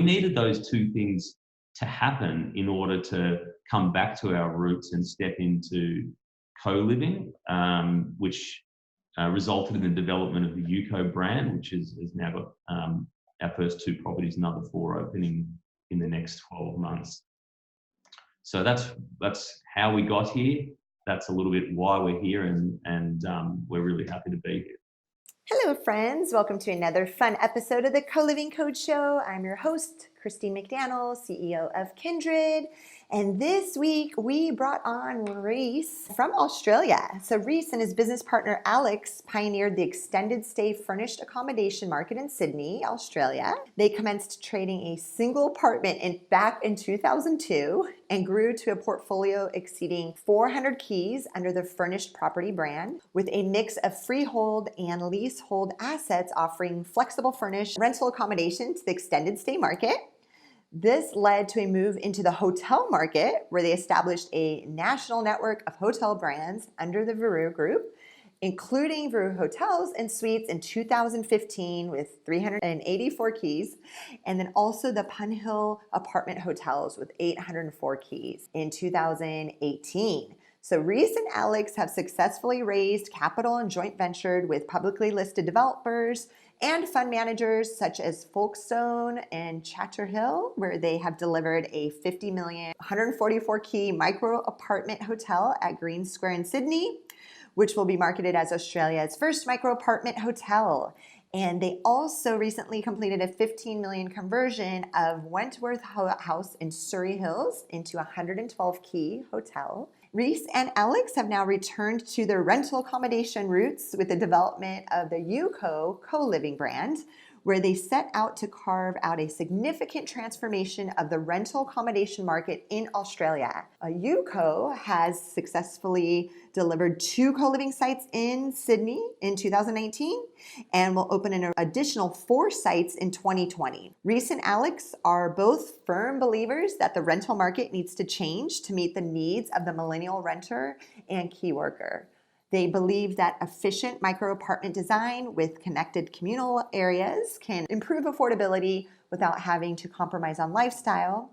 needed those two things to happen in order to come back to our roots and step into co-living, which resulted in the development of the UKO brand, which has now got our first 2 properties, another 4 opening in the next 12 months. So that's how we got here. That's a little bit why we're here, and we're really happy to be here. Hello, friends. Welcome to another fun episode of the Co-Living Code Show. I'm your host, Christine McDonald, CEO of Kindred. And this week we brought on Rhys from Australia. So Rhys and his business partner, Alex, pioneered the extended stay furnished accommodation market in Sydney, Australia. They commenced trading a single apartment back in 2002 and grew to a portfolio exceeding 400 keys under the Furnished Property brand, with a mix of freehold and leasehold assets offering flexible furnished rental accommodation to the extended stay market. This led to a move into the hotel market, where they established a national network of hotel brands under the Veriu Group, including Veriu Hotels and Suites in 2015 with 384 keys, and then also the Punthill Apartment Hotels with 804 keys in 2018. So Rhys and Alex have successfully raised capital and joint ventured with publicly listed developers and fund managers such as Folkestone and Surry, where they have delivered a $50 million, 144 key micro apartment hotel at Green Square in Sydney, which will be marketed as Australia's first micro apartment hotel. And they also recently completed a $15 million conversion of Wentworth House in Surry Hills into a 112 key hotel. Rhys and Alex have now returned to their rental accommodation roots with the development of the UKO Co-Living brand, where they set out to carve out a significant transformation of the rental accommodation market in Australia. UKO has successfully delivered 2 co-living sites in Sydney in 2019 and will open an additional 4 sites in 2020. Rhys and Alex are both firm believers that the rental market needs to change to meet the needs of the millennial renter and key worker. They believe that efficient micro apartment design with connected communal areas can improve affordability without having to compromise on lifestyle.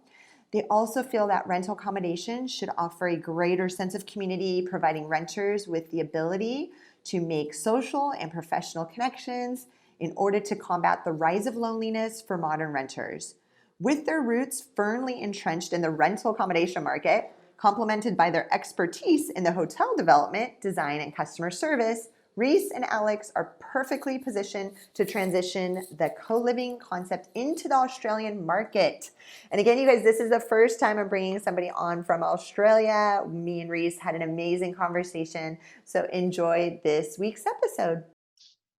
They also feel that rental accommodation should offer a greater sense of community, providing renters with the ability to make social and professional connections in order to combat the rise of loneliness for modern renters. With their roots firmly entrenched in the rental accommodation market, complemented by their expertise in the hotel development, design, and customer service, Rhys and Alex are perfectly positioned to transition the co-living concept into the Australian market. And again, you guys, this is the first time I'm bringing somebody on from Australia. Me and Rhys had an amazing conversation, so enjoy this week's episode.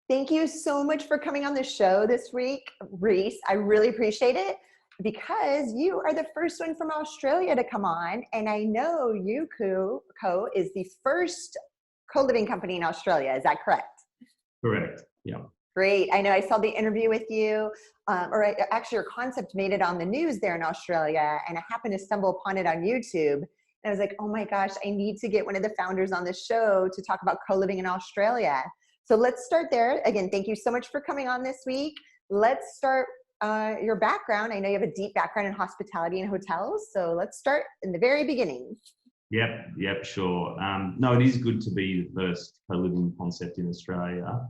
Thank you so much for coming on the show this week, Rhys. I really appreciate it, because you are the first one from Australia to come on, and I know UKO Co is the first co-living company in Australia. Is that correct? Correct. Yeah. Great. I know I saw the interview with you, actually your concept made it on the news there in Australia, and I happened to stumble upon it on YouTube. And I was like, oh my gosh, I need to get one of the founders on the show to talk about co-living in Australia. So let's start there. Again, thank you so much for coming on this week. Let's start your background. I know you have a deep background in hospitality and hotels, so let's start in the very beginning. Yep, sure. No, it is good to be the first co-living concept in Australia,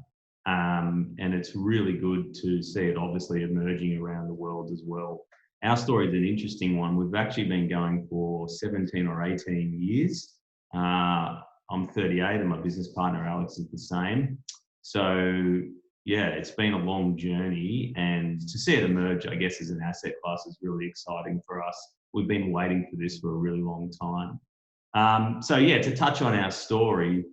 and it's really good to see it obviously emerging around the world as well. Our story is an interesting one. We've actually been going for 17 or 18 years. I'm 38 and my business partner Alex is the same. So yeah, it's been a long journey, and to see it emerge, I guess, as an asset class is really exciting for us. We've been waiting for this for a really long time. So yeah, to touch on our story,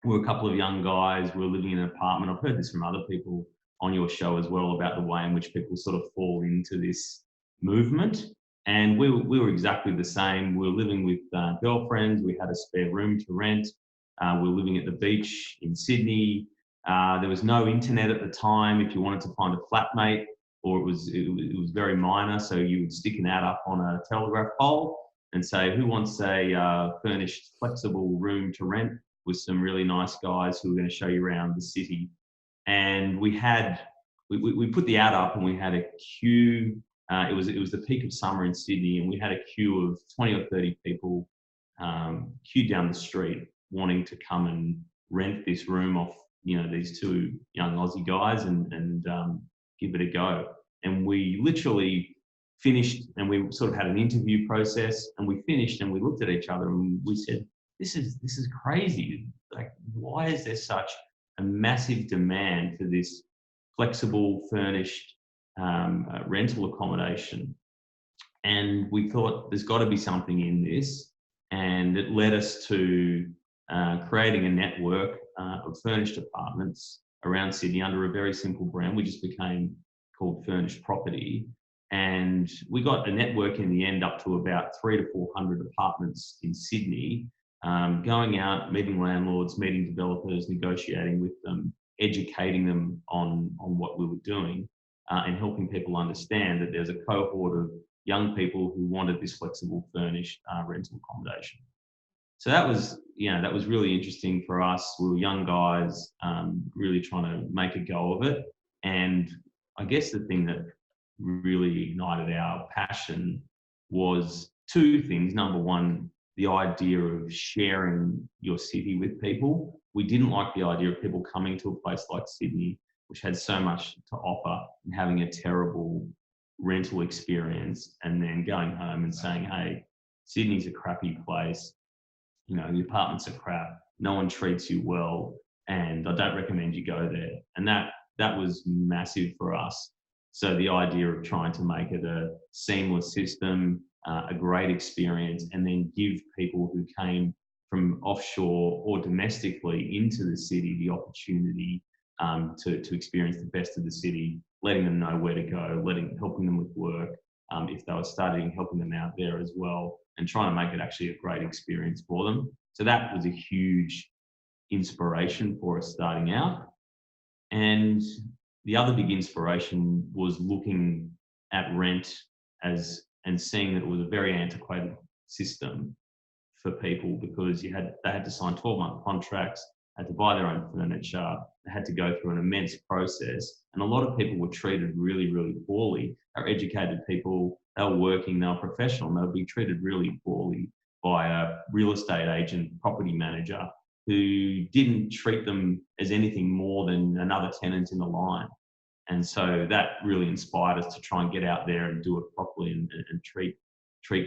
we're a couple of young guys. We're living in an apartment. I've heard this from other people on your show as well about the way in which people sort of fall into this movement. And we were exactly the same. We were living with girlfriends. We had a spare room to rent. We were living at the beach in Sydney. There was no internet at the time. If you wanted to find a flatmate, or it was very minor, so you would stick an ad up on a telegraph pole and say, who wants a furnished, flexible room to rent with some really nice guys who are going to show you around the city. And we put the ad up, and we had a queue it was the peak of summer in Sydney, and we had a queue of 20 or 30 people queued down the street wanting to come and rent this room off, these two young Aussie guys and give it a go. And we literally finished, and we sort of had an interview process, and we finished and we looked at each other and we said, this is crazy. Like, why is there such a massive demand for this flexible, furnished rental accommodation? And we thought there's got to be something in this, and it led us to creating a network of furnished apartments around Sydney under a very simple brand. We just became called Furnished Property, and we got a network in the end up to about 300 to 400 apartments in Sydney, going out, meeting landlords, meeting developers, negotiating with them, educating them on what we were doing, and helping people understand that there's a cohort of young people who wanted this flexible furnished rental accommodation. So that was really interesting for us. We were young guys, really trying to make a go of it. And I guess the thing that really ignited our passion was two things. Number one, the idea of sharing your city with people. We didn't like the idea of people coming to a place like Sydney, which had so much to offer, and having a terrible rental experience, and then going home and saying, hey, Sydney's a crappy place. The apartments are crap. No one treats you well, and I don't recommend you go there. And that was massive for us. So the idea of trying to make it a seamless system, a great experience, and then give people who came from offshore or domestically into the city the opportunity to experience the best of the city, letting them know where to go, helping them with work, if they were studying, helping them out there as well, and trying to make it actually a great experience for them. So that was a huge inspiration for us starting out. And the other big inspiration was looking at rent and seeing that it was a very antiquated system for people, because they had to sign 12-month contracts, had to buy their own furniture, they had to go through an immense process, and a lot of people were treated really, really poorly. They were educated people, they were working, they were professional, and they would be treated really poorly by a real estate agent, property manager, who didn't treat them as anything more than another tenant in the line. And so that really inspired us to try and get out there and do it properly, and treat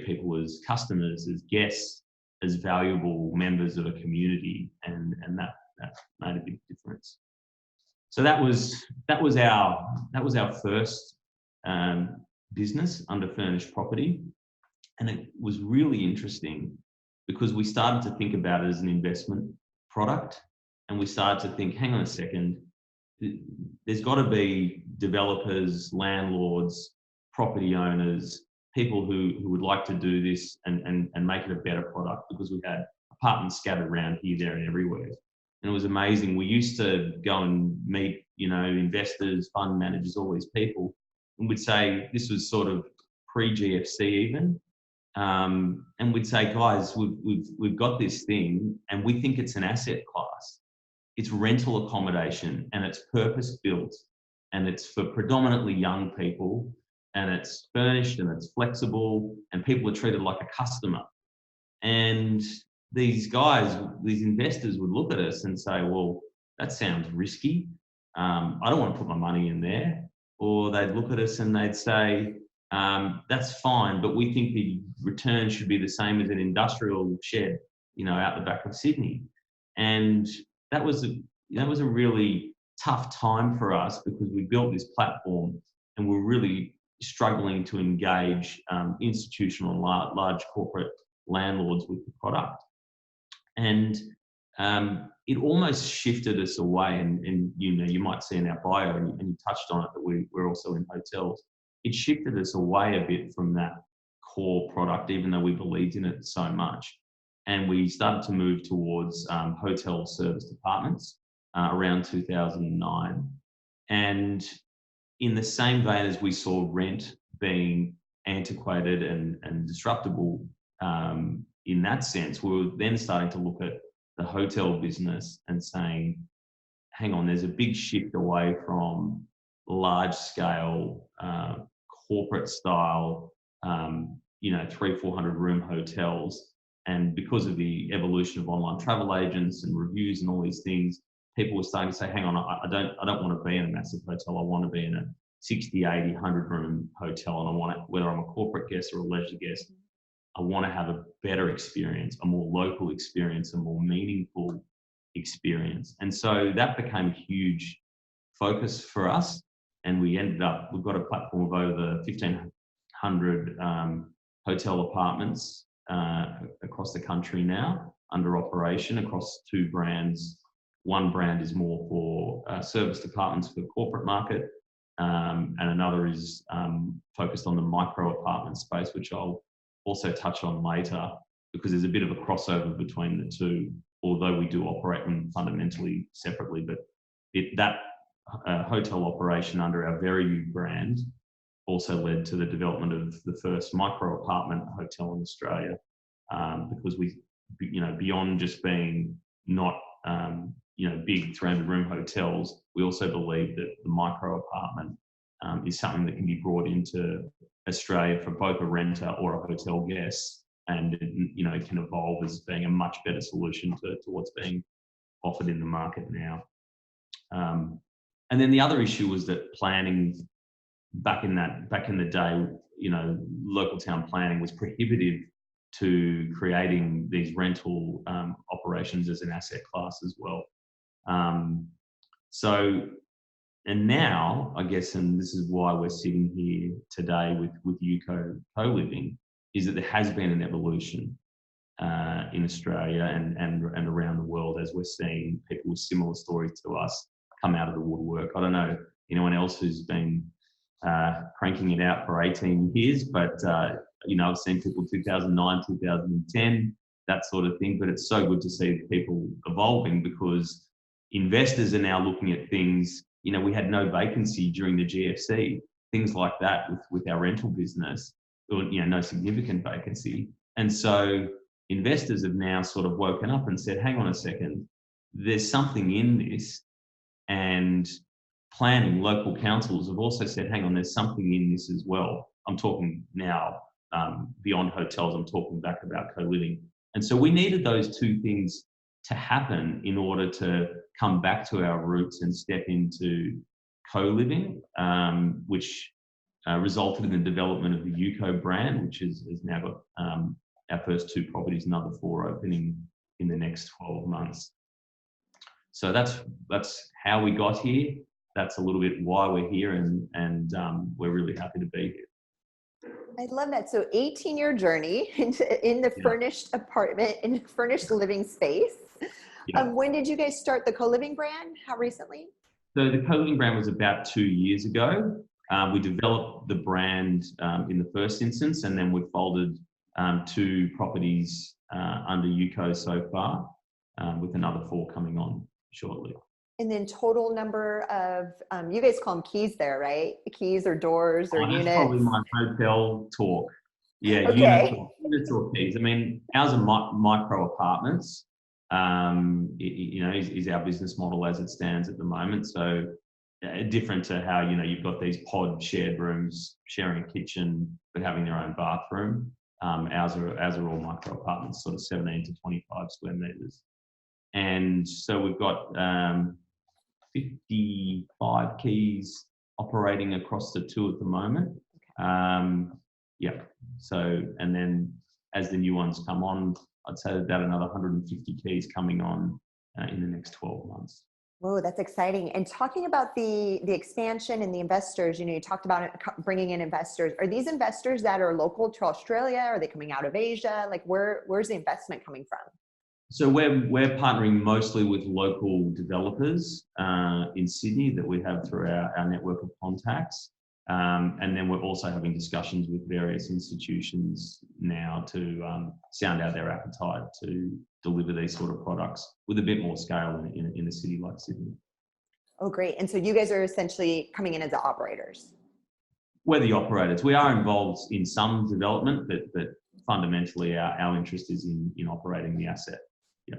people as customers, as guests, as valuable members of a community, and that made a big difference. So that was our first business under Furnished Property, and it was really interesting because we started to think about it as an investment product, and we started to think, hang on a second, there's got to be developers, landlords, property owners, people who would like to do this and make it a better product, because we had apartments scattered around here, there and everywhere. And it was amazing. We used to go and meet, investors, fund managers, all these people, and we'd say, this was sort of pre-GFC even, and we'd say, guys, we've got this thing and we think it's an asset class. It's rental accommodation, and it's purpose built, and it's for predominantly young people, and it's furnished and it's flexible, and people are treated like a customer. And these guys, these investors would look at us and say, well, that sounds risky. I don't want to put my money in there. Or they'd look at us and they'd say, that's fine, but we think the return should be the same as an industrial shed, out the back of Sydney. And that was a really tough time for us, because we built this platform and we're really struggling to engage institutional and large corporate landlords with the product. And it almost shifted us away, and you might see in our bio, and you touched on it, that we're also in hotels. It shifted us away a bit from that core product, even though we believed in it so much. And we started to move towards hotel serviced apartments around 2009. And in the same vein as we saw rent being antiquated and disruptable in that sense, we were then starting to look at the hotel business and saying, hang on, there's a big shift away from large scale corporate style, 300-400 room hotels. And because of the evolution of online travel agents and reviews and all these things, people were starting to say, hang on, I don't want to be in a massive hotel. I want to be in a 60, 80, 100 room hotel. And I want it, whether I'm a corporate guest or a leisure guest, I want to have a better experience, a more local experience, a more meaningful experience. And so that became a huge focus for us. And we've got a platform of over 1,500 hotel apartments across the country now under operation across two brands. One brand is more for serviced apartments for the corporate market, and another is focused on the micro apartment space, which I'll also touch on later, because there's a bit of a crossover between the two, although we do operate them fundamentally separately. But that hotel operation under our Veriu brand also led to the development of the first micro apartment hotel in Australia, because we, beyond just being not, big 300 room hotels, we also believe that the micro apartment is something that can be brought into Australia for both a renter or a hotel guest, and it can evolve as being a much better solution to what's being offered in the market now. And then the other issue was that planning back in the day, local town planning was prohibitive to creating these rental operations as an asset class as well. And now, I guess, and this is why we're sitting here today with UKO Co-Living, is that there has been an evolution in Australia and around the world, as we're seeing people with similar stories to us come out of the woodwork. I don't know anyone else who's been cranking it out for 18 years, but I've seen people 2009, 2010, that sort of thing. But it's so good to see people evolving, because investors are now looking at things. We had no vacancy during the GFC, things like that with our rental business, or, no significant vacancy. And so investors have now sort of woken up and said, hang on a second, there's something in this. And planning, local councils have also said, hang on, there's something in this as well. I'm talking now beyond hotels, I'm talking back about co-living. And so we needed those two things to happen in order to come back to our roots and step into co-living, which resulted in the development of the UKO brand, which has now got our first two properties, another 4 opening in the next 12 months. So that's how we got here. That's a little bit why we're here, and we're really happy to be here. I love that. So 18-year journey in the furnished apartment, in furnished living space. Yeah. When did you guys start the co-living brand? How recently? So the co-living brand was about 2 years ago. We developed the brand in the first instance, and then we've folded 2 properties under UKO so far, with another 4 coming on shortly. And then total number of, you guys call them keys there, right? Keys or doors or units? That's probably my hotel talk. Yeah, okay. units or keys. I mean, ours are micro apartments. Is our business model as it stands at the moment. So different to how, you've got these pod shared rooms, sharing a kitchen, but having their own bathroom. Ours are all micro apartments, sort of 17 to 25 square meters. And so we've got 55 keys operating across the 2 at the moment. So, and then as the new ones come on, I'd say about another 150 keys coming on in the next 12 months. Whoa, that's exciting. And talking about the expansion and the investors, you talked about it, bringing in investors. Are these investors that are local to Australia? Are they coming out of Asia? Like where's the investment coming from? So we're partnering mostly with local developers in Sydney that we have through our network of contacts. And then we're also having discussions with various institutions now to sound out their appetite to deliver these sort of products with a bit more scale in a city like Sydney. Oh, great. And so you guys are essentially coming in as the operators? We're the operators. We are involved in some development, but fundamentally our interest is in operating the asset. Yeah.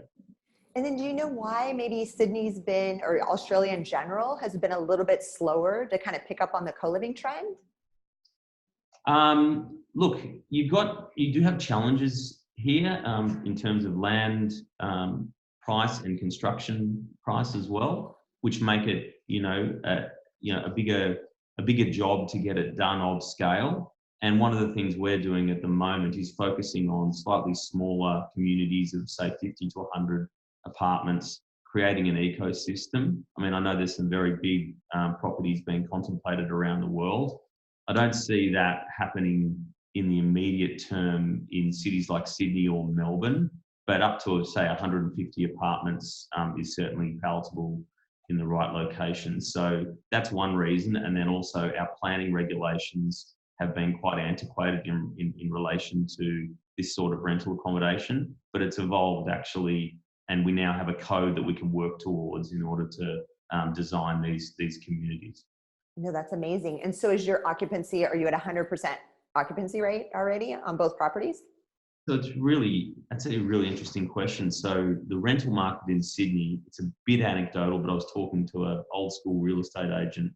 And then do you know why maybe Sydney's been, or Australia in general, has been a little bit slower to kind of pick up on the co-living trend? Look, you do have challenges here in terms of land price and construction price as well, which make it a bigger job to get it done of scale. And one of the things we're doing at the moment is focusing on slightly smaller communities of say 50 to 100 apartments, creating an ecosystem. I mean, I know there's some very big properties being contemplated around the world. I don't see that happening in the immediate term in cities like Sydney or Melbourne, but up to say 150 apartments is certainly palatable in the right location. So that's one reason. And then also our planning regulations have been quite antiquated in relation to this sort of rental accommodation, but it's evolved actually, and we now have a code that we can work towards in order to design these communities. No, that's amazing. And so is your occupancy, are you at 100% occupancy rate already on both properties? So that's a really interesting question. So the rental market in Sydney, it's a bit anecdotal, but I was talking to an old school real estate agent,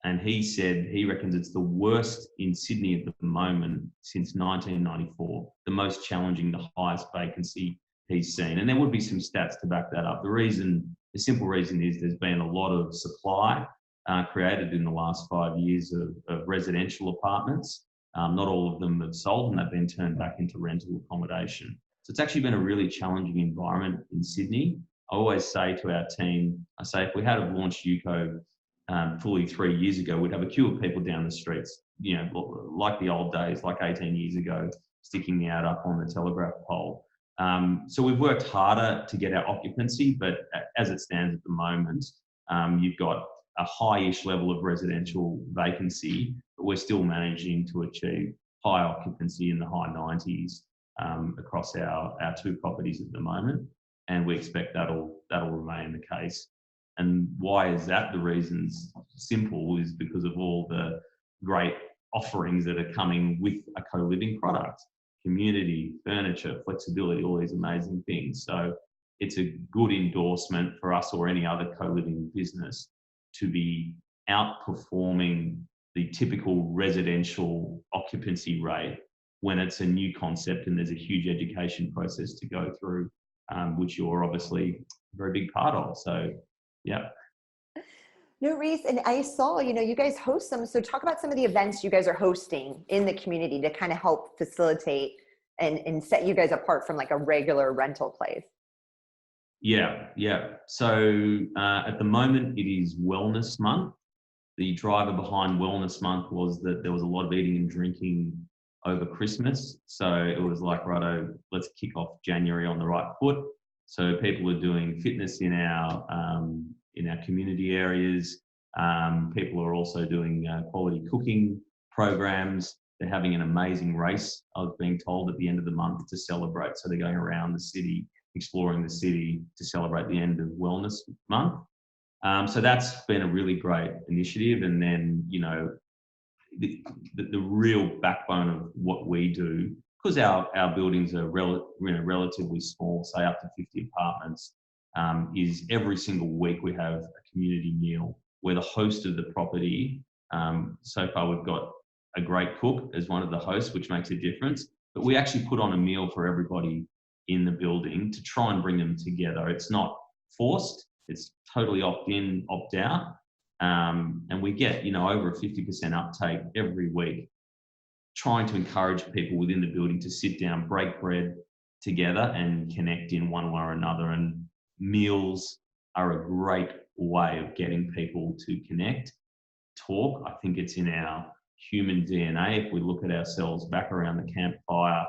and he said he reckons it's the worst in Sydney at the moment since 1994, the most challenging, the highest vacancy he's seen. And there would be some stats to back that up. The simple reason is there's been a lot of supply created in the last 5 years of residential apartments. Not all of them have sold and they've been turned back into rental accommodation. So it's actually been a really challenging environment in Sydney. I always say to our team, if we had have launched UKO fully 3 years ago, we'd have a queue of people down the streets, like the old days, like 18 years ago, sticking the ad up on the telegraph pole. So we've worked harder to get our occupancy, but as it stands at the moment, you've got a high-ish level of residential vacancy, but we're still managing to achieve high occupancy in the high 90s across our two properties at the moment, and we expect that'll remain the case. And why is that? The reason's simple, is because of all the great offerings that are coming with a co-living product: community, furniture, flexibility, all these amazing things. So it's a good endorsement for us or any other co-living business to be outperforming the typical residential occupancy rate when it's a new concept and there's a huge education process to go through, which you're obviously a very big part of. So, yeah. No, Rhys, and I saw, you guys host them. So talk about some of the events you guys are hosting in the community to kind of help facilitate and set you guys apart from like a regular rental place. Yeah. So at the moment, it is Wellness Month. The driver behind Wellness Month was that there was a lot of eating and drinking over Christmas. So it was like, righto, let's kick off January on the right foot. So people are doing fitness in our community areas. People are also doing quality cooking programs. They're having an amazing race, I was being told, at the end of the month to celebrate. So they're going around the city, exploring the city to celebrate the end of Wellness Month. So that's been a really great initiative. And then, the real backbone of what we do, because our buildings are relatively small, say up to 50 apartments, is every single week we have a community meal where the host of the property, so far we've got a great cook as one of the hosts, which makes a difference, but we actually put on a meal for everybody in the building to try and bring them together. It's not forced, it's totally opt-in, opt-out. And we get, over a 50% uptake every week, trying to encourage people within the building to sit down, break bread together and connect in one way or another. And meals are a great way of getting people to connect, talk. I think it's in our human DNA. If we look at ourselves back around the campfire,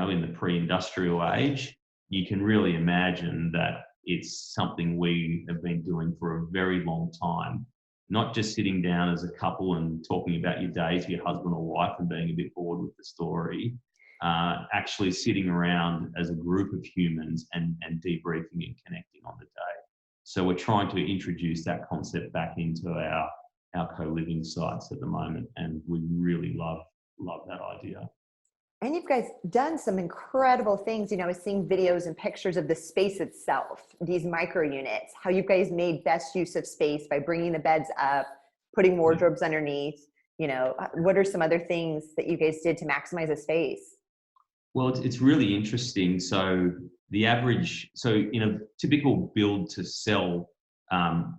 in the pre-industrial age, you can really imagine that it's something we have been doing for a very long time. Not just sitting down as a couple and talking about your day to your husband or wife and being a bit bored with the story, actually sitting around as a group of humans and debriefing and connecting on the day. So we're trying to introduce that concept back into our co-living sites at the moment, and we really love that idea. And you've guys done some incredible things. I was seeing videos and pictures of the space itself, these micro units, how you guys made best use of space by bringing the beds up, putting wardrobes underneath, What are some other things that you guys did to maximize the space? Well, it's really interesting. So in a typical build to sell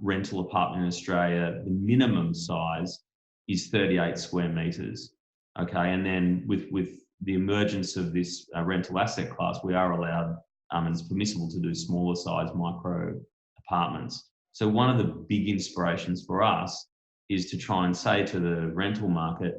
rental apartment in Australia, the minimum size is 38 square meters. Okay, and then with the emergence of this rental asset class, we are allowed and it's permissible to do smaller size micro apartments. So one of the big inspirations for us is to try and say to the rental market,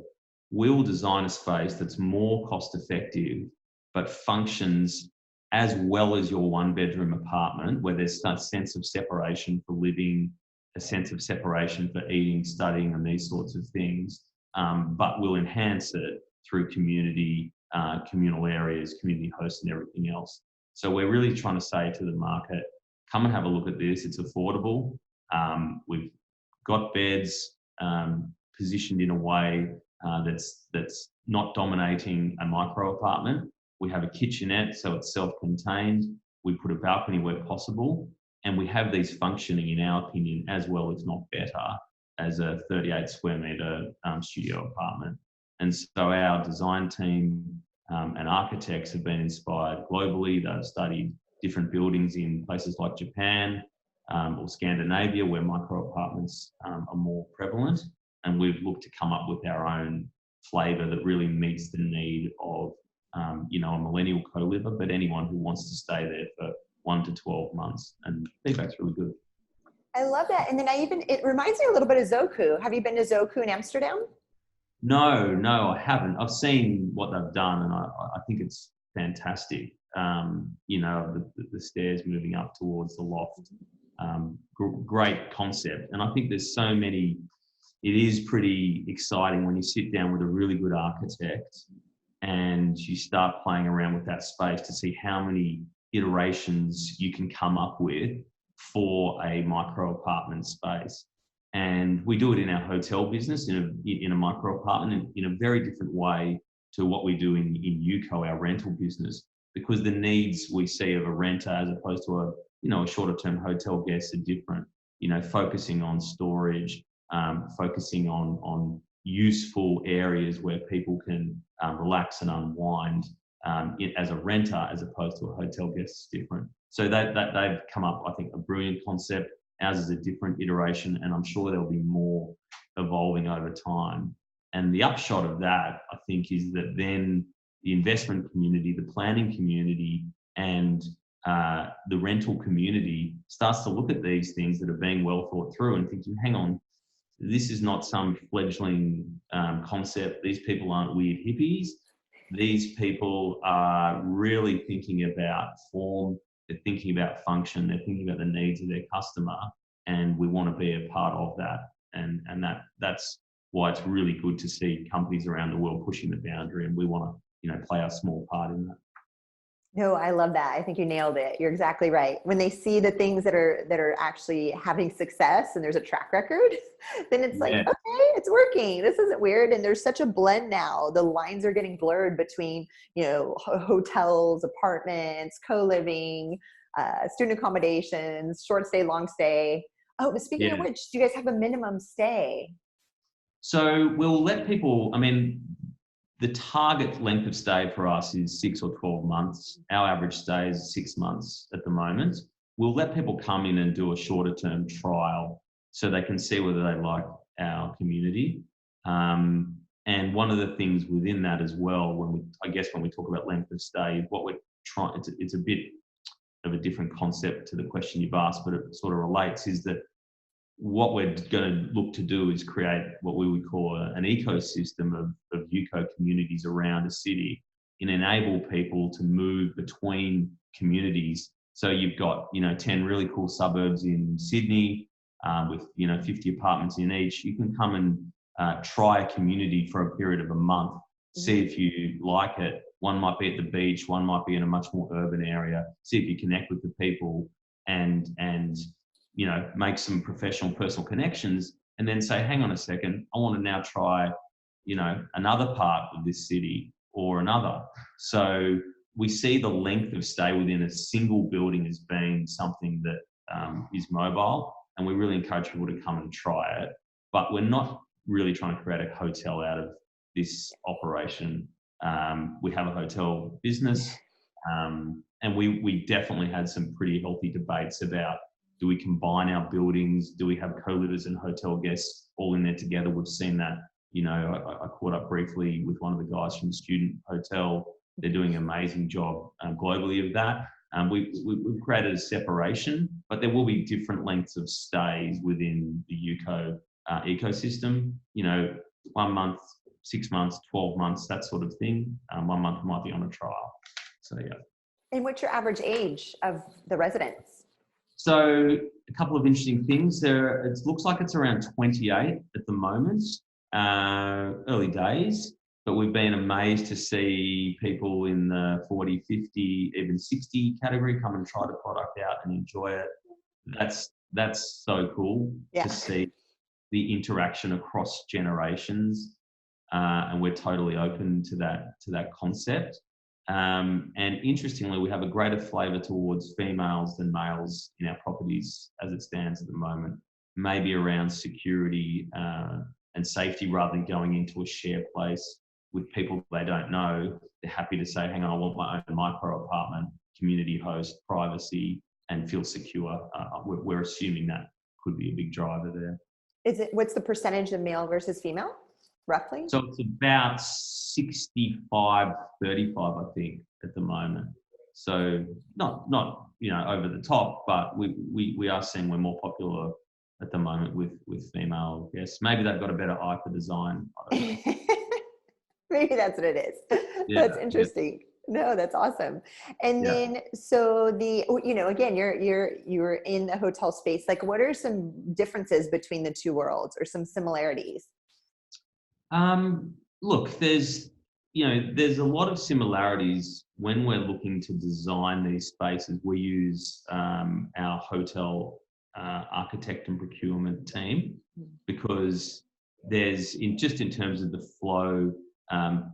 we'll design a space that's more cost effective but functions as well as your one bedroom apartment, where there's a sense of separation for living, a sense of separation for eating, studying, and these sorts of things, but we'll enhance it through community, communal areas, community hosts, and everything else. So we're really trying to say to the market, come and have a look at this. It's affordable. We've got beds positioned in a way that's not dominating a micro apartment. We have a kitchenette, so it's self-contained. We put a balcony where possible, and we have these functioning, in our opinion, as well, if not better, as a 38 square metre studio apartment. And so our design team and architects have been inspired globally. They've studied different buildings in places like Japan or Scandinavia, where micro apartments are more prevalent. And we've looked to come up with our own flavour that really meets the need of a millennial co-liver, but anyone who wants to stay there for 1 to 12 months. And feedback's really good. I love that. And then it reminds me a little bit of Zoku. Have you been to Zoku in Amsterdam? No, I haven't. I've seen what they've done, and I think it's fantastic. The stairs moving up towards the loft. Great concept. And I think there's so many, it is pretty exciting when you sit down with a really good architect and you start playing around with that space to see how many iterations you can come up with for a micro apartment space. And we do it in our hotel business in a micro apartment in a very different way to what we do in UKO, our rental business, because the needs we see of a renter as opposed to a shorter term hotel guest are different. Focusing on storage, focusing on useful areas where people can relax and unwind as a renter as opposed to a hotel guest is different. So they've come up, I think, a brilliant concept. Ours is a different iteration, and I'm sure there'll be more evolving over time. And the upshot of that, I think, is that then the investment community, the planning community, and the rental community starts to look at these things that are being well thought through and thinking, hang on, this is not some fledgling concept. These people aren't weird hippies. These people are really thinking about form. They're thinking about function. They're thinking about the needs of their customer, and we want to be a part of that. And that's why it's really good to see companies around the world pushing the boundary, and we want to play our small part in that. No, I love that. I think you nailed it. You're exactly right. When they see the things that are actually having success and there's a track record, then it's like, okay, it's working. This isn't weird. And there's such a blend now. The lines are getting blurred between, hotels, apartments, co-living, student accommodations, short stay, long stay. Oh, but speaking of which, do you guys have a minimum stay? So we'll let people, the target length of stay for us is 6 or 12 months. Our average stay is 6 months at the moment. We'll let people come in and do a shorter term trial so they can see whether they like our community. And one of the things within that as well, when we talk about length of stay, what we're trying, it's a bit of a different concept to the question you've asked, but it sort of relates, is that what we're going to look to do is create what we would call an ecosystem of UKO communities around a city and enable people to move between communities. So you've got, 10 really cool suburbs in Sydney with, 50 apartments in each. You can come and try a community for a period of a month, see if you like it. One might be at the beach, one might be in a much more urban area, see if you connect with the people and make some professional personal connections, and then say, hang on a second, I want to now try, another part of this city or another. So we see the length of stay within a single building as being something that is mobile, and we really encourage people to come and try it. But we're not really trying to create a hotel out of this operation. We have a hotel business, and we definitely had some pretty healthy debates about, do we combine our buildings? Do we have co-livers and hotel guests all in there together? We've seen that. I caught up briefly with one of the guys from the student hotel. They're doing an amazing job globally of that. We've created a separation, but there will be different lengths of stays within the UKO ecosystem. 1 month, 6 months, 12 months, that sort of thing. 1 month might be on a trial. So, yeah. And what's your average age of the residents? So a couple of interesting things there. It looks like it's around 28 at the moment, early days, but we've been amazed to see people in the 40, 50, even 60 category come and try the product out and enjoy it. That's so cool to see the interaction across generations, and we're totally open to that concept. And interestingly, we have a greater flavour towards females than males in our properties as it stands at the moment, maybe around security and safety, rather than going into a share place with people they don't know. They're happy to say, hang on, I want my own micro apartment, community host, privacy, and feel secure. We're assuming that could be a big driver there. What's the percentage of male versus female, roughly? So it's about 65, 35, I think, at the moment. So not over the top, but we are seeing we're more popular at the moment with female guests. Maybe they've got a better eye for design. I don't know. Maybe that's what it is. Yeah, That's interesting. No, that's awesome. And Yeah. then, so again, you're in the hotel space. Like, what are some differences between the two worlds, or some similarities? Look, there's a lot of similarities when we're looking to design these spaces. We use our hotel architect and procurement team, because there's in terms of the flow,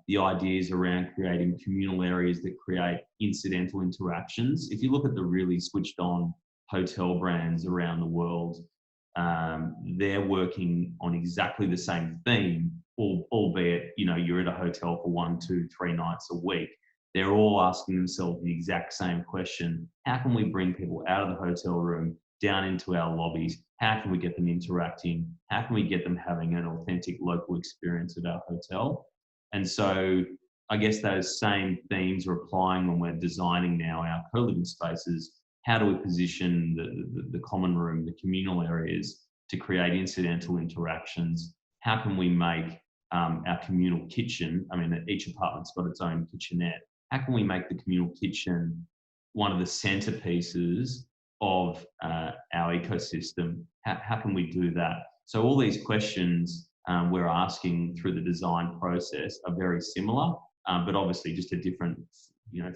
the ideas around creating communal areas that create incidental interactions. If you look at the really switched on hotel brands around the world, they're working on exactly the same theme, albeit, you're at a hotel for 1, 2, 3 nights a week. They're all asking themselves the exact same question: how can we bring people out of the hotel room down into our lobbies? How can we get them interacting? How can we get them having an authentic local experience at our hotel? And so I guess those same themes are applying when we're designing now our co-living spaces. How do we position the common room, the communal areas, to create incidental interactions? How can we make our communal kitchen, each apartment's got its own kitchenette. How can we make the communal kitchen one of the centerpieces of our ecosystem? How can we do that? So all these questions we're asking through the design process are very similar, but obviously just a different,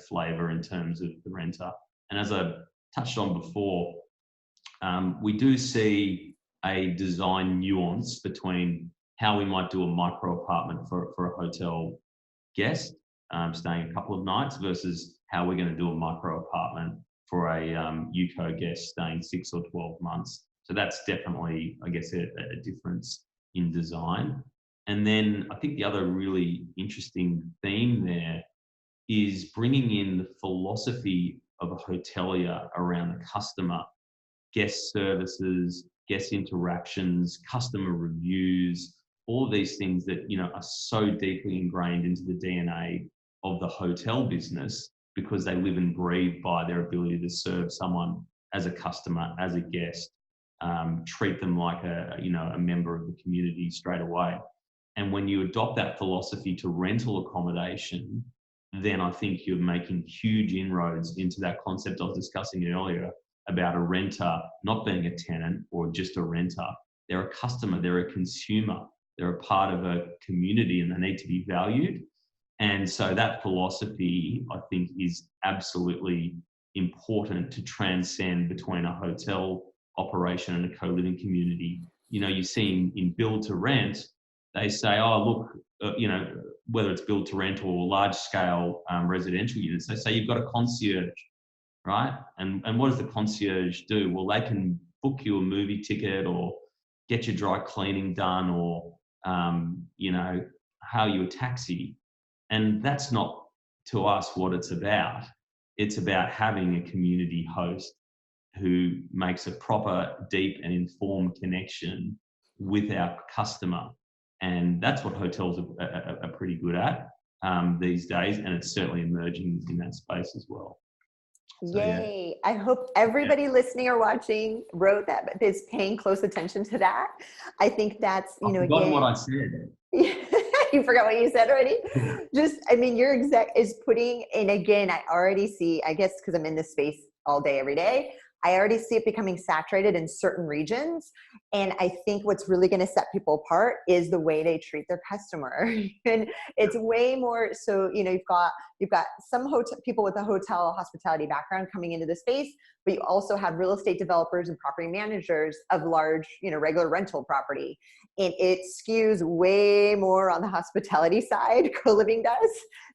flavour in terms of the renter. And as I touched on before, we do see a design nuance between how we might do a micro apartment for a hotel guest staying a couple of nights versus how we're going to do a micro apartment for a UKO guest staying 6 or 12 months. So that's definitely, I guess, a difference in design. And then I think the other really interesting theme there is bringing in the philosophy of a hotelier around the customer, guest services, guest interactions, customer reviews, all of these things that, are so deeply ingrained into the DNA of the hotel business, because they live and breathe by their ability to serve someone as a customer, as a guest, treat them like a member of the community straight away. And when you adopt that philosophy to rental accommodation, then I think you're making huge inroads into that concept I was discussing earlier about a renter not being a tenant or just a renter. They're a customer, they're a consumer, they're a part of a community, and they need to be valued. And so that philosophy, I think, is absolutely important to transcend between a hotel operation and a co-living community. You see in build to rent, they say, oh, look, whether it's build to rent or large scale residential units, they say you've got a concierge, right? And what does the concierge do? Well, they can book you a movie ticket or get your dry cleaning done or you know, hail you a taxi. And that's not, to us, what it's about. It's about having a community host who makes a proper, deep and informed connection with our customer. And that's what hotels are pretty good at these days. And it's certainly emerging in that space as well. So, Yay. I hope everybody listening or watching wrote that, but is paying close attention to that. I think that's, you know, again, what I said. You forgot what you said already? Just, I mean, your exec is putting, and again, I already see, I guess, because I'm in this space all day, every day, I already see it becoming saturated in certain regions. And I think what's really going to set people apart is the way they treat their customer. And it's way more, so, you know, you've got some people with a hotel hospitality background coming into the space, but you also have real estate developers and property managers of large, you know, regular rental property. And it skews way more on the hospitality side, co-living does,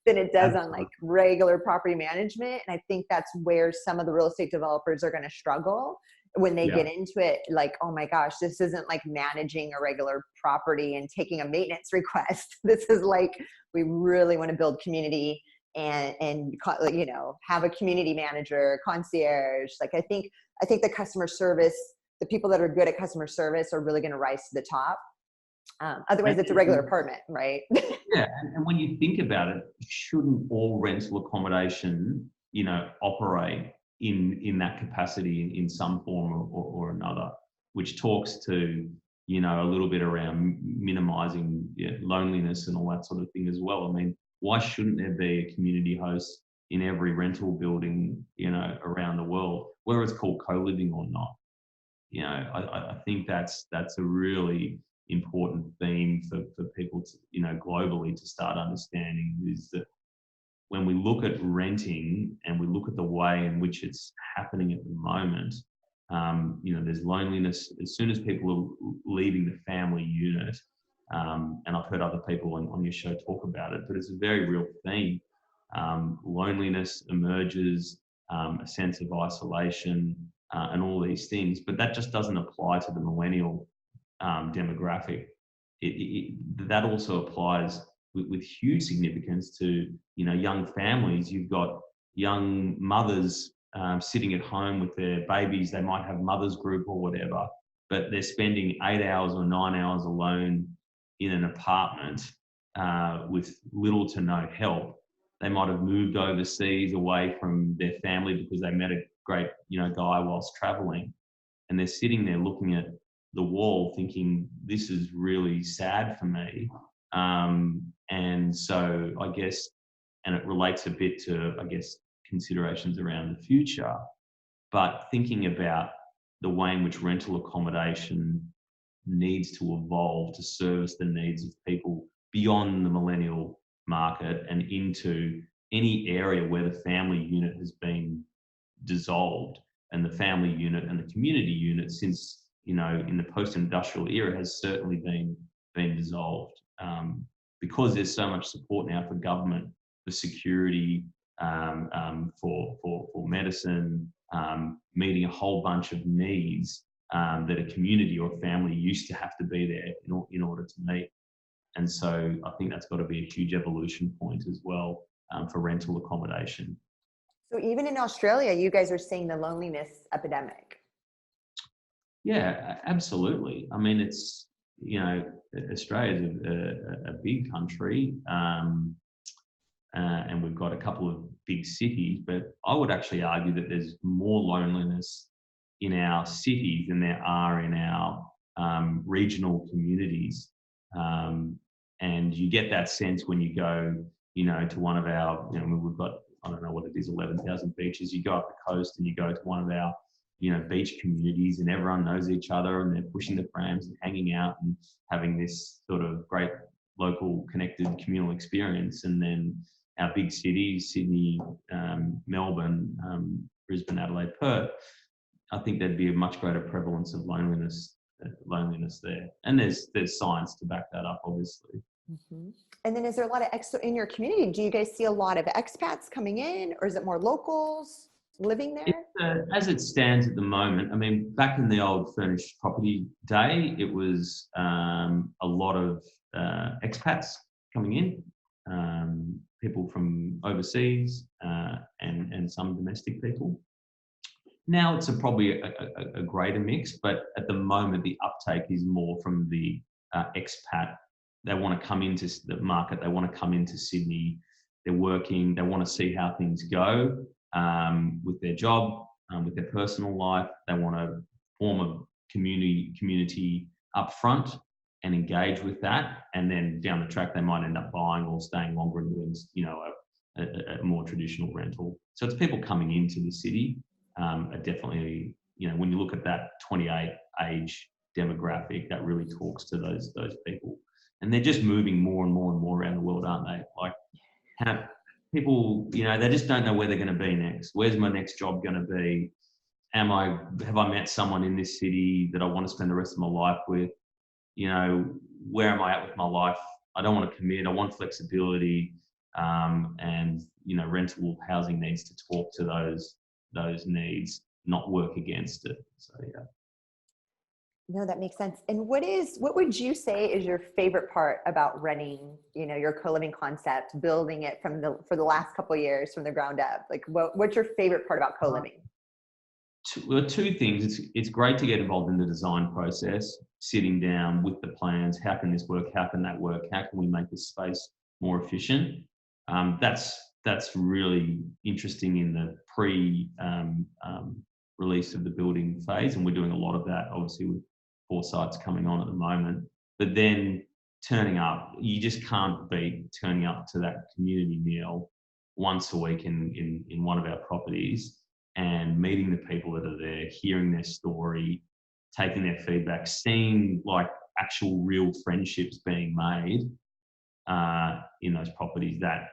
than it does on like regular property management. And I think that's where some of the real estate developers are going to struggle when they get into it. Like, oh my gosh, this isn't like managing a regular property and taking a maintenance request. This is like, we really want to build community and you know, have a community manager, concierge. Like, I think the customer service, the people that are good at customer service are really going to rise to the top. Otherwise, it's a regular apartment, right? Yeah, and when you think about it, shouldn't all rental accommodation, you know, operate in that capacity in some form or another, which talks to, you know, a little bit around minimising loneliness and all that sort of thing as well. I mean, why shouldn't there be a community host in every rental building, you know, around the world, whether it's called co-living or not? You know, I think that's a really important theme for people to, you know, globally to start understanding, is that when we look at renting and we look at the way in which it's happening at the moment, you know, there's loneliness as soon as people are leaving the family unit. And I've heard other people on your show talk about it, but it's a very real theme. Loneliness emerges, a sense of isolation, and all these things, but that just doesn't apply to the millennial demographic. That also applies with huge significance to, you know, young families. You've got young mothers sitting at home with their babies. They might have mothers group or whatever, but they're spending 8 hours or 9 hours alone in an apartment with little to no help. They might have moved overseas away from their family because they met a great, you know, guy whilst traveling, and they're sitting there looking at the wall thinking, this is really sad for me. And so I guess, and it relates a bit to, I guess, considerations around the future, but thinking about the way in which rental accommodation needs to evolve to service the needs of people beyond the millennial market and into any area where the family unit has been dissolved, and the family unit and the community unit, since, you know, in the post-industrial era, has certainly been dissolved, because there's so much support now for government, for security, for medicine, meeting a whole bunch of needs that a community or family used to have to be there in order to meet. And so I think that's got to be a huge evolution point as well for rental accommodation. So even in Australia, you guys are seeing the loneliness epidemic. Yeah, absolutely. I mean, it's, you know, Australia is a big country, and we've got a couple of big cities, but I would actually argue that there's more loneliness in our cities than there are in our regional communities. And you get that sense when you go, you know, to one of our, you know, we've got, I don't know what it is, 11,000 beaches. You go up the coast and you go to one of our, you know, beach communities, and everyone knows each other, and they're pushing the prams and hanging out and having this sort of great local connected communal experience. And then our big cities, Sydney, Melbourne, Brisbane, Adelaide, Perth, I think there'd be a much greater prevalence of loneliness there. And there's science to back that up, obviously. Mm-hmm. And then is there a lot of in your community? Do you guys see a lot of expats coming in, or is it more locals living there? As it stands at the moment, I mean, back in the old Furnished Property day, it was a lot of expats coming in, people from overseas, and some domestic people. Now it's probably a greater mix, but at the moment the uptake is more from the expat. They want to come into the market. They want to come into Sydney. They're working. They want to see how things go with their job, with their personal life. They want to form a community up front and engage with that. And then down the track, they might end up buying or staying longer and doing, a more traditional rental. So it's people coming into the city. Are definitely, when you look at that 28 age demographic, that really talks to those people. And they're just moving more and more and more around the world, aren't they? Like, people, they just don't know where they're going to be next. Where's my next job going to be? Have I met someone in this city that I want to spend the rest of my life with? Where am I at with my life? I don't want to commit. I want flexibility. And rental housing needs to talk to those needs, not work against it. So yeah. No, that makes sense. And what would you say is your favorite part about running, your co-living concept, building it for the last couple of years from the ground up? Like, what's your favorite part about co-living? Two things. It's great to get involved in the design process, sitting down with the plans. How can this work? How can that work? How can we make this space more efficient? That's really interesting in the release of the building phase, and we're doing a lot of that, obviously, with 4 sites coming on at the moment. But then turning up, you just can't beat turning up to that community meal once a week in one of our properties and meeting the people that are there, hearing their story, taking their feedback, seeing like actual real friendships being made in those properties. That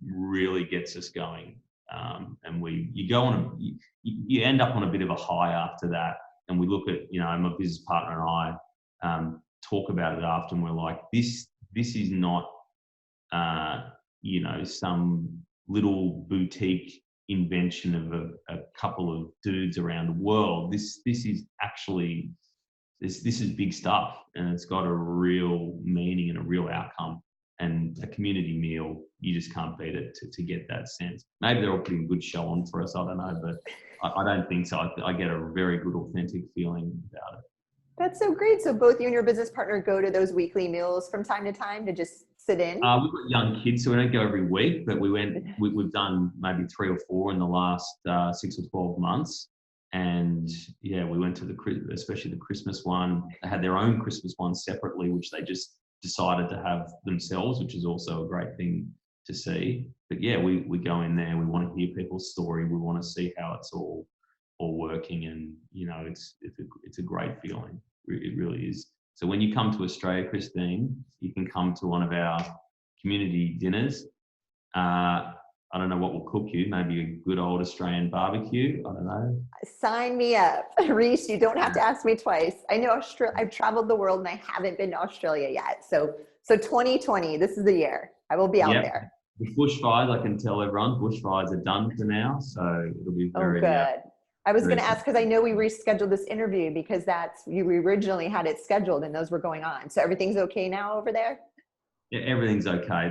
really gets us going. And you end up on a bit of a high after that. And we look at, my business partner and I talk about it after, and we're like, this is not, some little boutique invention of a couple of dudes around the world. This is actually, this is big stuff, and it's got a real meaning and a real outcome. And a community meal, you just can't beat it to get that sense. Maybe they're all putting a good show on for us, I don't know, but I don't think so. I get a very good, authentic feeling about it. That's so great. So both you and your business partner go to those weekly meals from time to time to just sit in? We've got young kids, so we don't go every week, but we've done maybe 3 or 4 in the last 6 or 12 months. And yeah, we went to especially the Christmas one. They had their own Christmas one separately, which they just decided to have themselves, which is also a great thing to see. But yeah, we go in there, we want to hear people's story, we want to see how it's all working, and it's a great feeling. It really is. So when you come to Australia, Christine, you can come to one of our community dinners. I don't know what we'll cook you. Maybe a good old Australian barbecue. I don't know. Sign me up. Rhys, you don't have to ask me twice. I know I've traveled the world and I haven't been to Australia yet. So 2020, this is the year. I will be out there. The bushfires, I can tell everyone, bushfires are done for now. So it'll be very good. I was going to ask, because I know we rescheduled this interview because we originally had it scheduled and those were going on. So everything's okay now over there? Yeah, everything's okay.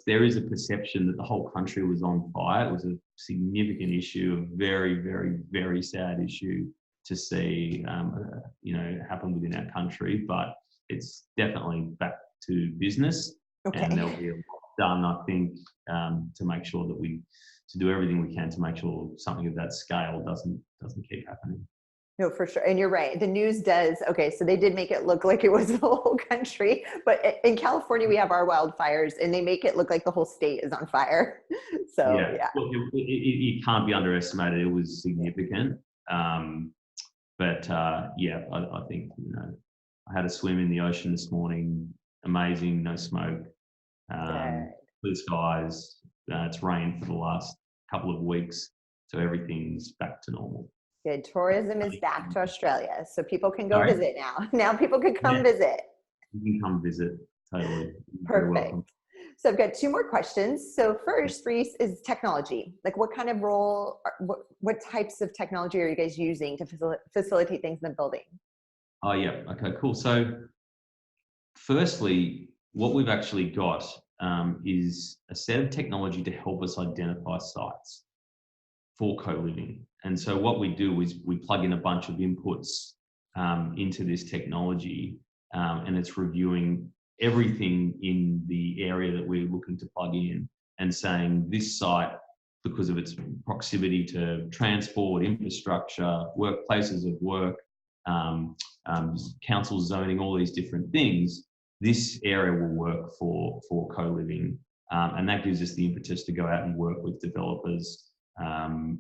There is a perception that the whole country was on fire. It was a significant issue, a very, very, very sad issue to see, happen within our country. But it's definitely back to business, and there'll be a lot done, I think, to make sure that to do everything we can to make sure something of that scale doesn't keep happening. No, for sure. And you're right. The news does. Okay. So they did make it look like it was the whole country, but in California, we have our wildfires and they make it look like the whole state is on fire. So yeah. Well, it can't be underestimated. It was significant. But I think, I had a swim in the ocean this morning. Amazing. No smoke. Blue skies. It's rained for the last couple of weeks. So everything's back to normal. Good. Tourism is back to Australia. So people can go visit now. Now people can come visit. You can come visit. Totally. Perfect. So I've got 2 more questions. So first, Rhys, is technology. Like what kind of role, what types of technology are you guys using to facilitate things in the building? Oh, yeah. Okay, cool. So firstly, what we've actually got is a set of technology to help us identify sites for co-living. And so what we do is we plug in a bunch of inputs into this technology, and it's reviewing everything in the area that we're looking to plug in and saying this site, because of its proximity to transport, infrastructure, workplaces of work, council zoning, all these different things, this area will work for co-living. And that gives us the impetus to go out and work with developers and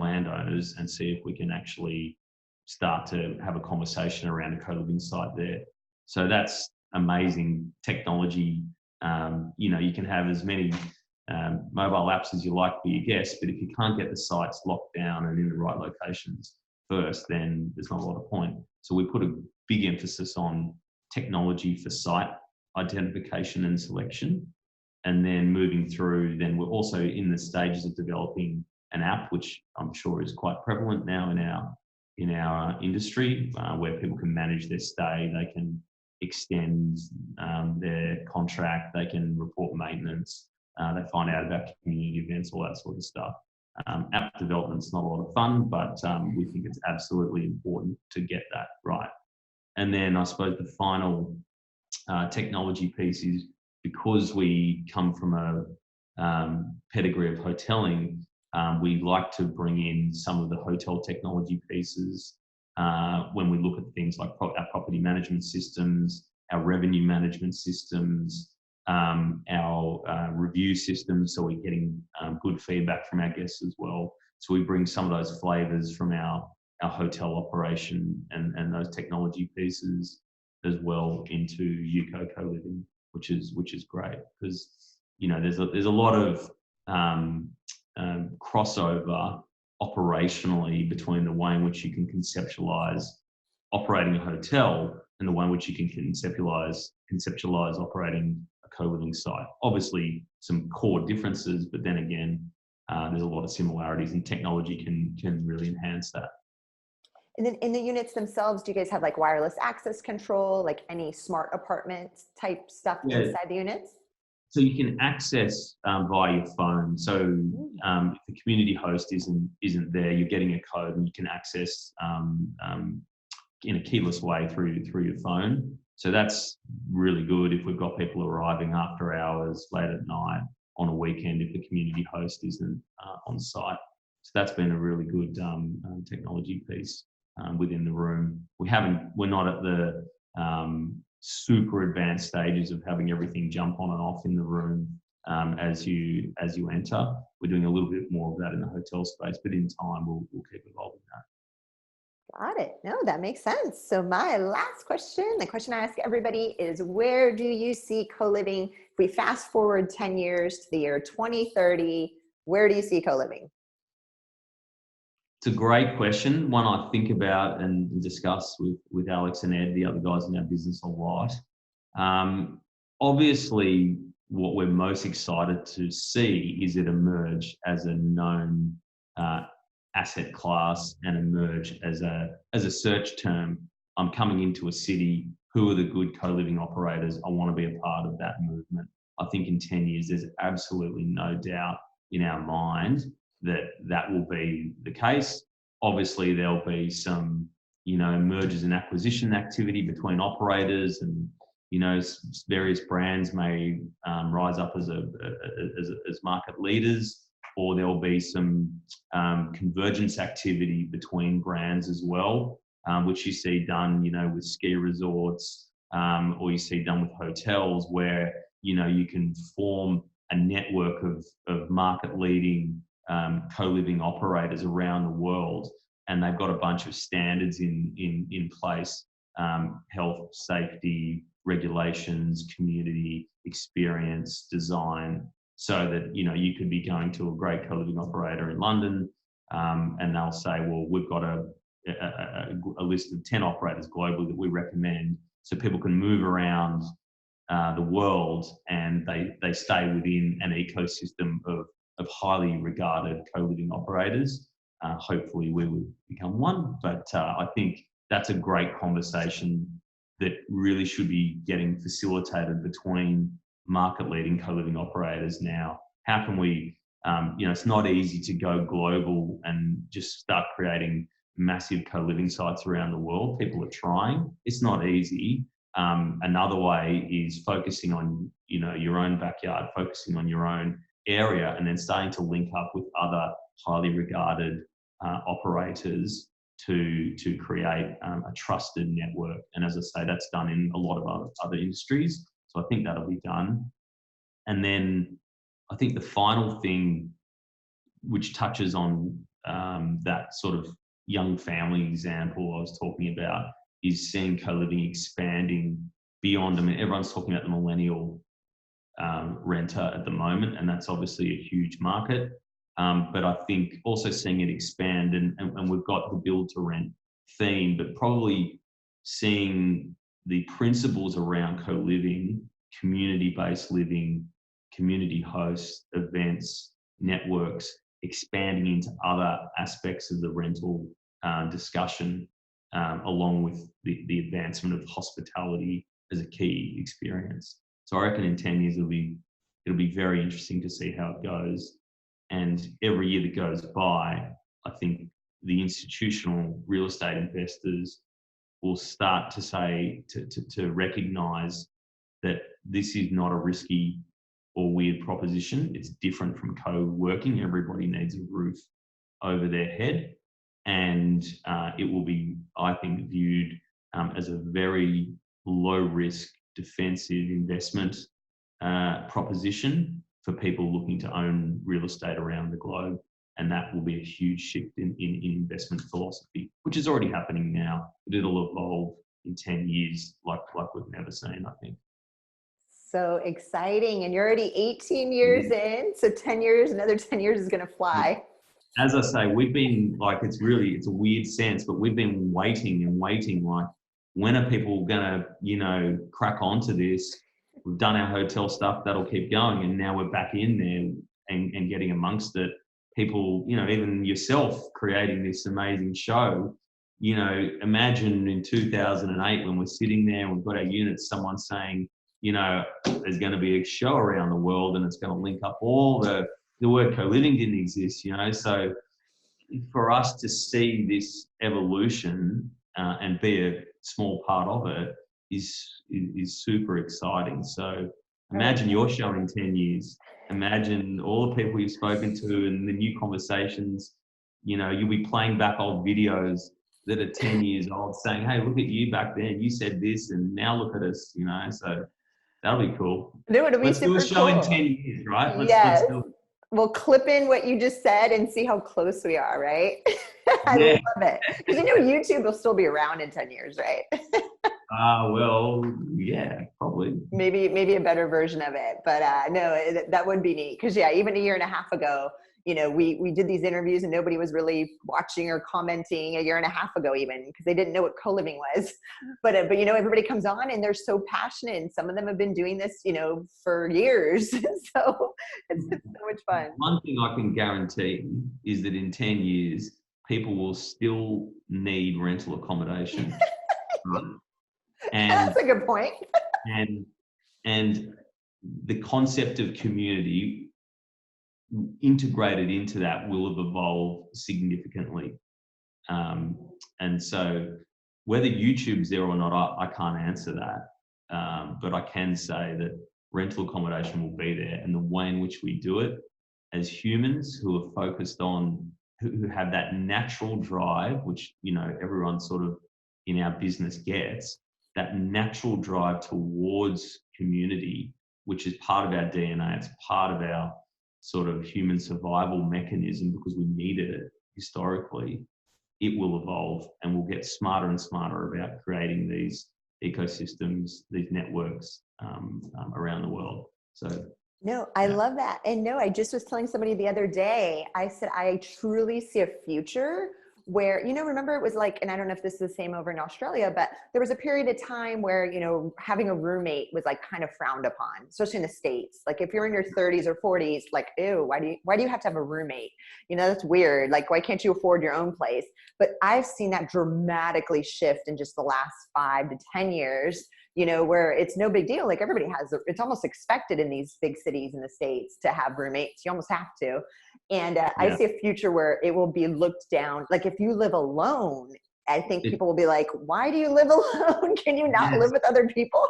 landowners and see if we can actually start to have a conversation around a co-living site there. So that's amazing technology. You can have as many mobile apps as you like for your guests, but if you can't get the sites locked down and in the right locations first, then there's not a lot of point. So we put a big emphasis on technology for site identification and selection. And then moving through, then we're also in the stages of developing an app, which I'm sure is quite prevalent now in our industry, where people can manage their stay, they can extend their contract, they can report maintenance, they find out about community events, all that sort of stuff. App development's not a lot of fun, but we think it's absolutely important to get that right. And then I suppose the final technology piece is, because we come from a pedigree of hoteling, we like to bring in some of the hotel technology pieces when we look at things like our property management systems, our revenue management systems, our review systems, so we're getting good feedback from our guests as well. So we bring some of those flavours from our hotel operation and those technology pieces as well into UKO Co-Living, which is great, because there's a lot of crossover operationally between the way in which you can conceptualize operating a hotel and the way in which you can conceptualize operating a co-living site. Obviously some core differences, but then again, there's a lot of similarities, and technology can really enhance that. And then in the units themselves, do you guys have like wireless access control, like any smart apartment type stuff inside the units? So you can access via your phone. So if the community host isn't there, you're getting a code and you can access in a keyless way through your phone. So that's really good if we've got people arriving after hours, late at night, on a weekend, if the community host isn't on site. So that's been a really good technology piece within the room. We're not at the super advanced stages of having everything jump on and off in the room as you enter. We're doing a little bit more of that in the hotel space, but in time we'll keep evolving that. Got it. No, that makes sense. So my last question, the question I ask everybody is, where do you see co-living? If we fast forward 10 years to the year 2030, where do you see co-living? It's a great question, one I think about and discuss with Alex and Ed, the other guys in our business, a lot. Obviously, what we're most excited to see is it emerge as a known asset class and emerge as a search term. I'm coming into a city. Who are the good co-living operators? I want to be a part of that movement. I think in 10 years, there's absolutely no doubt in our mind that will be the case. Obviously, there'll be some, mergers and acquisition activity between operators, and various brands may rise up as market leaders, or there'll be some convergence activity between brands as well, which you see done, with ski resorts, or you see done with hotels, where you can form a network of market leading co-living operators around the world, and they've got a bunch of standards in place, health, safety, regulations, community experience, design, so that you could be going to a great co-living operator in London, and they'll say, well, we've got a list of 10 operators globally that we recommend, so people can move around the world and they stay within an ecosystem of highly regarded co-living operators. Hopefully we would become one, but I think that's a great conversation that really should be getting facilitated between market-leading co-living operators now. How can we, it's not easy to go global and just start creating massive co-living sites around the world. People are trying. It's not easy. Another way is focusing on, your own backyard, focusing on your own area, and then starting to link up with other highly regarded operators to create a trusted network. And as I say, that's done in a lot of other industries. So I think that'll be done. And then I think the final thing, which touches on that sort of young family example I was talking about, is seeing co-living expanding beyond. I mean, everyone's talking about the millennial renter at the moment, and that's obviously a huge market. But I think also seeing it expand, and we've got the build to rent theme, but probably seeing the principles around co-living, community-based living, community hosts, events, networks, expanding into other aspects of the rental discussion, along with the advancement of hospitality as a key experience. So I reckon in 10 years it'll be very interesting to see how it goes. And every year that goes by, I think the institutional real estate investors will start to say, to recognise that this is not a risky or weird proposition. It's different from co-working. Everybody needs a roof over their head. And it will be, I think, viewed as a very low risk, defensive investment proposition for people looking to own real estate around the globe. And that will be a huge shift in investment philosophy, which is already happening now, but it'll evolve in 10 years like we've never seen, I think. So exciting. And you're already 18 years in, so 10 years, another 10 years is going to fly. As I say, we've been like, it's a weird sense, but we've been waiting and waiting. Like, when are people going to, crack onto this? We've done our hotel stuff, that'll keep going. And now we're back in there and getting amongst it. People, even yourself creating this amazing show, imagine in 2008 when we're sitting there and we've got our units, someone saying, there's going to be a show around the world and it's going to link up all the word co-living didn't exist, So for us to see this evolution and be a small part of it is super exciting. So imagine your show in 10 years. Imagine all the people you've spoken to and the new conversations. You'll be playing back old videos that are 10 years old saying, hey, look at you back then. You said this and now look at us, So that'll be cool. Let's do a show in 10 years, right? Let's do it. We'll clip in what you just said and see how close we are, right? I love it. Because YouTube will still be around in 10 years, right? Well, yeah, probably. Maybe a better version of it. But no, that would be neat. Because even a year and a half ago, we did these interviews and nobody was really watching or commenting a year and a half ago even, because they didn't know what co-living was. But everybody comes on and they're so passionate, and some of them have been doing this, for years. So it's so much fun. One thing I can guarantee is that in 10 years, people will still need rental accommodation. And that's a good point. and the concept of community integrated into that will have evolved significantly. And so whether YouTube's there or not, I can't answer that. But I can say that rental accommodation will be there, and the way in which we do it as humans who are focused on, who have that natural drive, which, everyone sort of in our business gets, that natural drive towards community, which is part of our DNA. It's part of our sort of human survival mechanism because we needed it historically. It will evolve, and we'll get smarter and smarter about creating these ecosystems, these networks around the world. So no, I love that. And no, I just was telling somebody the other day, I said, I truly see a future where, remember it was like, and I don't know if this is the same over in Australia, but there was a period of time where, having a roommate was like kind of frowned upon, especially in the States. Like if you're in your 30s or 40s, like, ew, why do you have to have a roommate? That's weird. Like, why can't you afford your own place? But I've seen that dramatically shift in just the last 5 to 10 years, where it's no big deal. Like everybody it's almost expected in these big cities in the States to have roommates. You almost have to. And I see a future where it will be looked down. Like if you live alone, I think people will be like, why do you live alone? Can you not live with other people?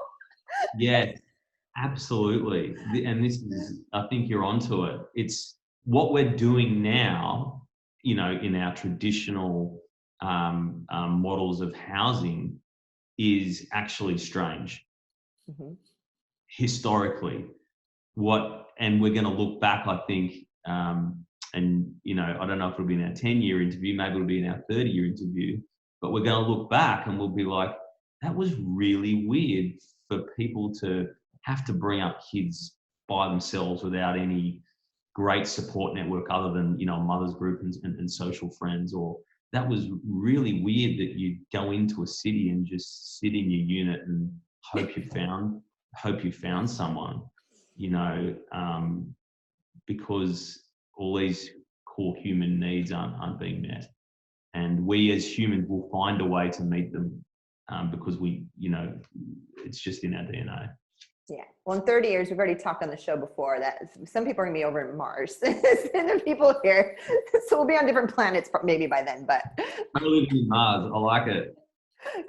Yeah, absolutely. And this is, I think you're onto it. It's what we're doing now, in our traditional models of housing is actually strange. Mm-hmm. Historically, and we're going to look back, I think, and I don't know if it'll be in our 10-year interview, maybe it'll be in our 30-year interview, but we're going to look back and we'll be like, that was really weird for people to have to bring up kids by themselves without any great support network other than, a mother's group and social friends. Or that was really weird that you go into a city and just sit in your unit and hope you found someone, because all these core human needs aren't being met. And we as humans will find a way to meet them because it's just in our DNA. Yeah. Well, in 30 years, we've already talked on the show before that some people are going to be over in Mars and the people here. So we'll be on different planets maybe by then, but. Co-living in Mars. I like it.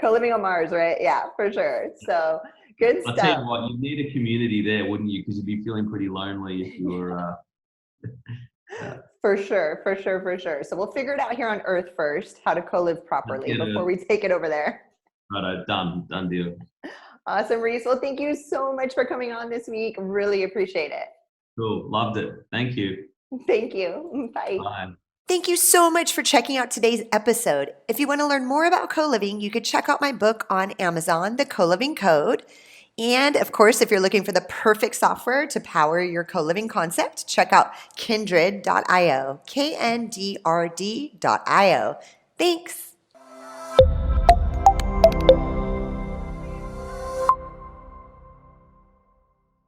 Co-living on Mars, right? Yeah, for sure. So good stuff. I'll tell you what, you need a community there, wouldn't you? Because you'd be feeling pretty lonely if you were... For sure. So we'll figure it out here on Earth first, how to co-live properly before we take it over there. Right, done deal. Awesome, Rhys. Well, thank you so much for coming on this week. Really appreciate it. Cool. Loved it. Thank you. Thank you. Bye. Bye. Thank you so much for checking out today's episode. If you want to learn more about co-living, you could check out my book on Amazon, The Co-Living Code. And of course, if you're looking for the perfect software to power your co-living concept, check out kindred.io, KNDRD.io. Thanks.